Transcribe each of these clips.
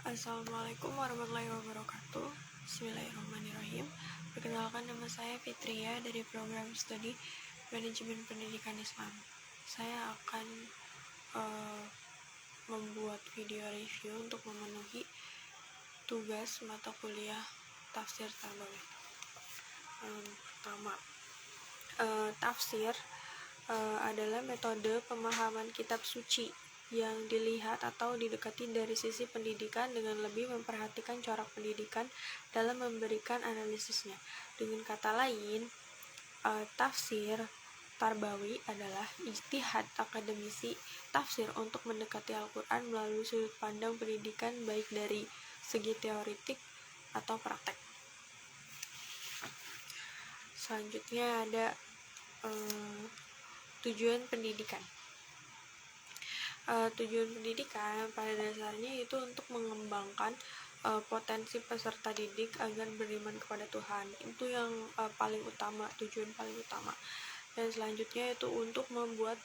Assalamualaikum warahmatullahi wabarakatuh. Bismillahirrahmanirrahim. Perkenalkan, nama saya Fitria dari program studi Manajemen Pendidikan Islam. Saya akan membuat video review untuk memenuhi tugas mata kuliah tafsir Tarbawi. Pertama, tafsir adalah metode pemahaman kitab suci yang dilihat atau didekati dari sisi pendidikan dengan lebih memperhatikan corak pendidikan dalam memberikan analisisnya. Dengan kata lain, tafsir Tarbawi adalah ijtihad akademisi tafsir untuk mendekati Al-Quran melalui sudut pandang pendidikan baik dari segi teoretik atau praktek. Selanjutnya ada tujuan pendidikan. Tujuan pendidikan pada dasarnya itu untuk mengembangkan potensi peserta didik agar beriman kepada Tuhan. Itu yang paling utama, tujuan paling utama. Dan selanjutnya itu untuk membuat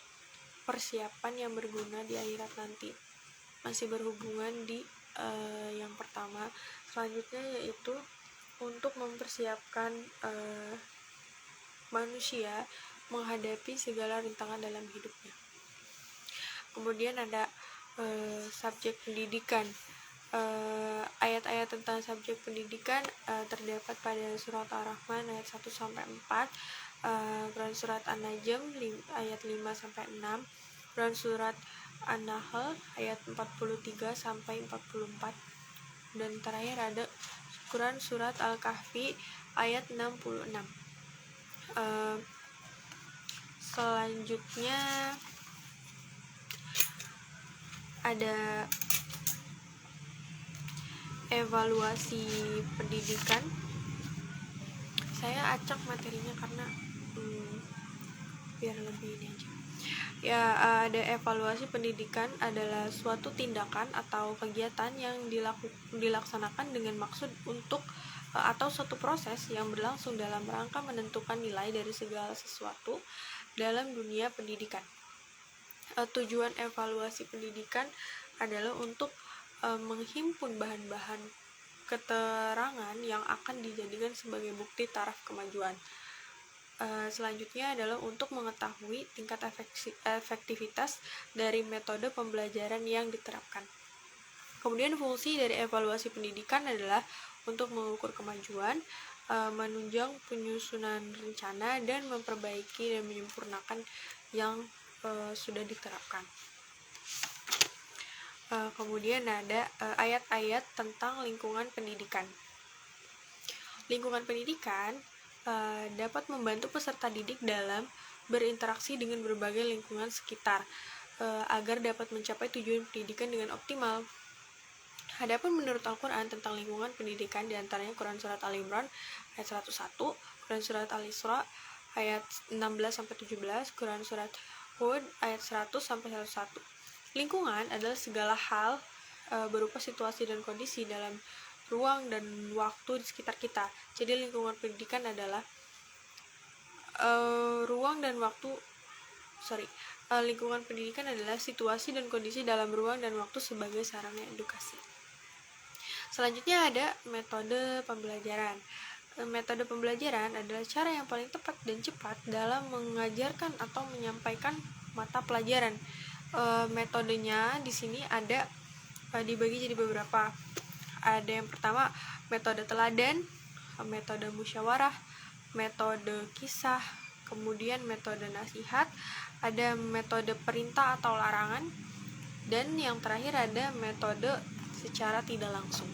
persiapan yang berguna di akhirat nanti. Masih berhubungan di yang pertama. Selanjutnya yaitu untuk mempersiapkan manusia menghadapi segala rintangan dalam hidupnya. Kemudian ada subjek pendidikan. Ayat-ayat tentang subjek pendidikan terdapat pada surat Ar-Rahman ayat 1-4, Quran surat An-Najm ayat 5-6, Quran surat An-Nahl ayat 43-44, dan terakhir ada Quran surat Al-Kahfi ayat 66. Selanjutnya ada evaluasi pendidikan. Saya acak materinya karena biar lebih ini aja. Ya, ada evaluasi pendidikan adalah suatu tindakan atau kegiatan yang dilaksanakan dengan maksud untuk atau suatu proses yang berlangsung dalam rangka menentukan nilai dari segala sesuatu dalam dunia pendidikan. Tujuan evaluasi pendidikan adalah untuk menghimpun bahan-bahan keterangan yang akan dijadikan sebagai bukti taraf kemajuan. Selanjutnya adalah untuk mengetahui tingkat efektivitas dari metode pembelajaran yang diterapkan. Kemudian fungsi dari evaluasi pendidikan adalah untuk mengukur kemajuan, menunjang penyusunan rencana, dan memperbaiki dan menyempurnakan yang sudah diterapkan. Kemudian ada ayat-ayat tentang lingkungan pendidikan. Lingkungan pendidikan dapat membantu peserta didik dalam berinteraksi dengan berbagai lingkungan sekitar agar dapat mencapai tujuan pendidikan dengan optimal. Adapun menurut Al-Quran tentang lingkungan pendidikan diantaranya Quran surat Al-Imran ayat 101, Quran surat Al-Isra ayat 16-17, Quran surat Hud ayat 100-101. Lingkungan adalah segala hal berupa situasi dan kondisi dalam ruang dan waktu di sekitar kita. Jadi lingkungan pendidikan adalah lingkungan pendidikan adalah situasi dan kondisi dalam ruang dan waktu sebagai sarana edukasi. Selanjutnya ada metode pembelajaran. Metode pembelajaran adalah cara yang paling tepat dan cepat dalam mengajarkan atau menyampaikan mata pelajaran. Metodenya di sini ada dibagi jadi beberapa. Ada yang pertama metode teladan, metode musyawarah, metode kisah, kemudian metode nasihat, ada metode perintah atau larangan, dan yang terakhir ada metode secara tidak langsung.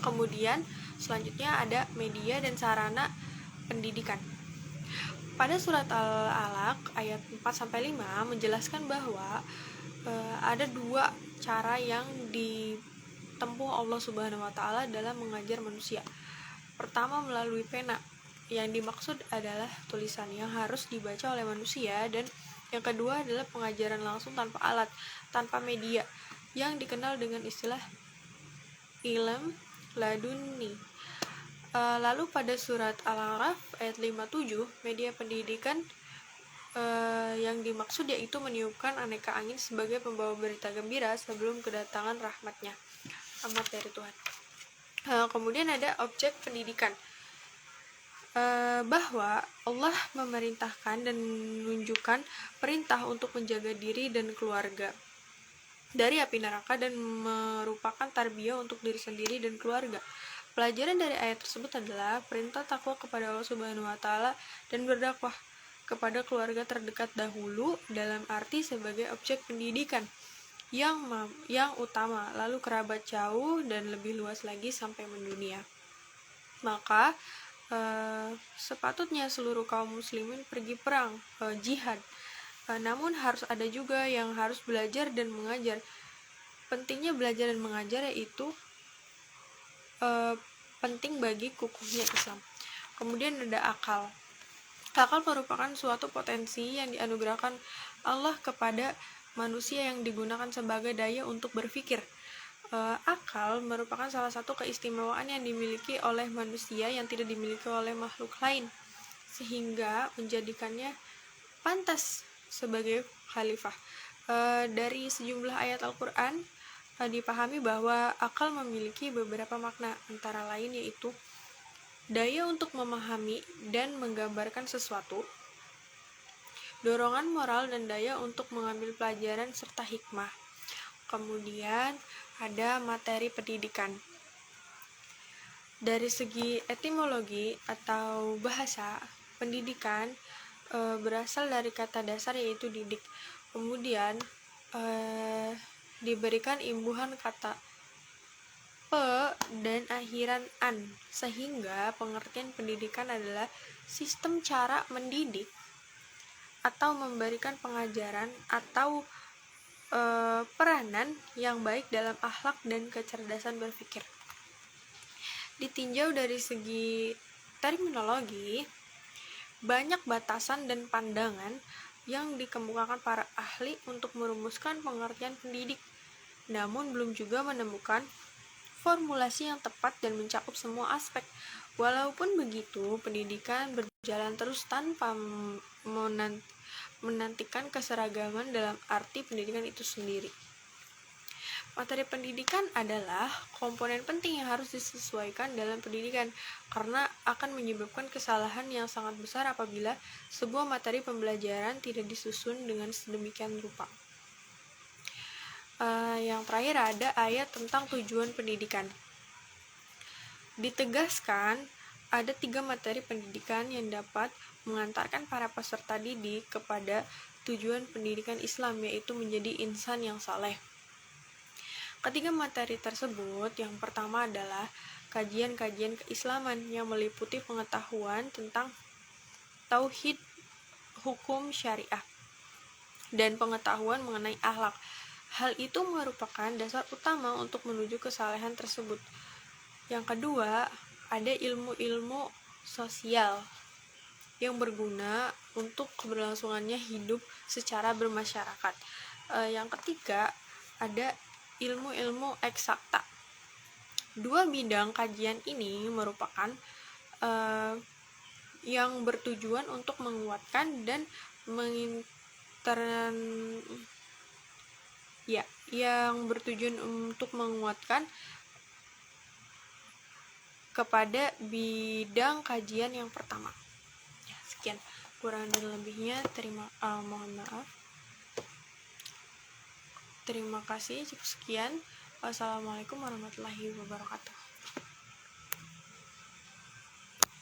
Kemudian selanjutnya ada media dan sarana pendidikan. Pada surat Al-Alaq ayat 4-5 menjelaskan bahwa ada dua cara yang ditempuh Allah Subhanahu wa taala dalam mengajar manusia. Pertama melalui pena. Yang dimaksud adalah tulisan yang harus dibaca oleh manusia, dan yang kedua adalah pengajaran langsung tanpa alat, tanpa media, yang dikenal dengan istilah ilm laduni. Lalu pada surat Al-A'raf ayat 57, media pendidikan yang dimaksud yaitu meniupkan aneka angin sebagai pembawa berita gembira sebelum kedatangan rahmatnya. materi Tuhan. Kemudian ada objek pendidikan, bahwa Allah memerintahkan dan menunjukkan perintah untuk menjaga diri dan keluarga dari api neraka dan merupakan tarbiyah untuk diri sendiri dan keluarga. Pelajaran dari ayat tersebut adalah perintah takwa kepada Allah Subhanahu wa taala dan berdakwah kepada keluarga terdekat dahulu dalam arti sebagai objek pendidikan yang utama, lalu kerabat jauh dan lebih luas lagi sampai mendunia. Maka sepatutnya seluruh kaum muslimin pergi perang, jihad. Namun harus ada juga yang harus belajar dan mengajar. Pentingnya belajar dan mengajar yaitu penting bagi kukuhnya Islam. Kemudian ada akal. Akal merupakan suatu potensi yang dianugerahkan Allah kepada manusia yang digunakan sebagai daya untuk berpikir. Akal merupakan salah satu keistimewaan yang dimiliki oleh manusia yang tidak dimiliki oleh makhluk lain, sehingga menjadikannya pantas sebagai khalifah. Dari sejumlah ayat Al-Quran dipahami bahwa akal memiliki beberapa makna, antara lain yaitu daya untuk memahami dan menggambarkan sesuatu, dorongan moral dan daya untuk mengambil pelajaran serta hikmah. Kemudian ada materi pendidikan. Dari segi etimologi atau bahasa, pendidikan berasal dari kata dasar yaitu didik. Kemudian diberikan imbuhan kata pe dan akhiran an, sehingga pengertian pendidikan adalah sistem cara mendidik atau memberikan pengajaran atau peranan yang baik dalam akhlak dan kecerdasan berpikir. Ditinjau dari segi terminologi, banyak batasan dan pandangan yang dikemukakan para ahli untuk merumuskan pengertian pendidik, namun belum juga menemukan formulasi yang tepat dan mencakup semua aspek. Walaupun begitu, pendidikan berjalan terus tanpa menantikan keseragaman dalam arti pendidikan itu sendiri. Materi pendidikan adalah komponen penting yang harus disesuaikan dalam pendidikan, karena akan menyebabkan kesalahan yang sangat besar apabila sebuah materi pembelajaran tidak disusun dengan sedemikian rupa. Yang terakhir ada ayat tentang tujuan pendidikan. Ditegaskan ada 3 materi pendidikan yang dapat mengantarkan para peserta didik kepada tujuan pendidikan Islam, yaitu menjadi insan yang saleh. Ketiga materi tersebut, yang pertama adalah kajian-kajian keislaman yang meliputi pengetahuan tentang tauhid, hukum syariah, dan pengetahuan mengenai akhlak. Hal itu merupakan dasar utama untuk menuju kesalehan tersebut. Yang kedua, ada ilmu-ilmu sosial yang berguna untuk keberlangsungannya hidup secara bermasyarakat. Yang ketiga, ada ilmu-ilmu eksakta. 2 bidang kajian ini merupakan yang bertujuan untuk menguatkan dan kepada bidang kajian yang pertama. Sekian, kurang dan lebihnya mohon maaf. Terima kasih, cukup sekian. Wassalamualaikum warahmatullahi wabarakatuh.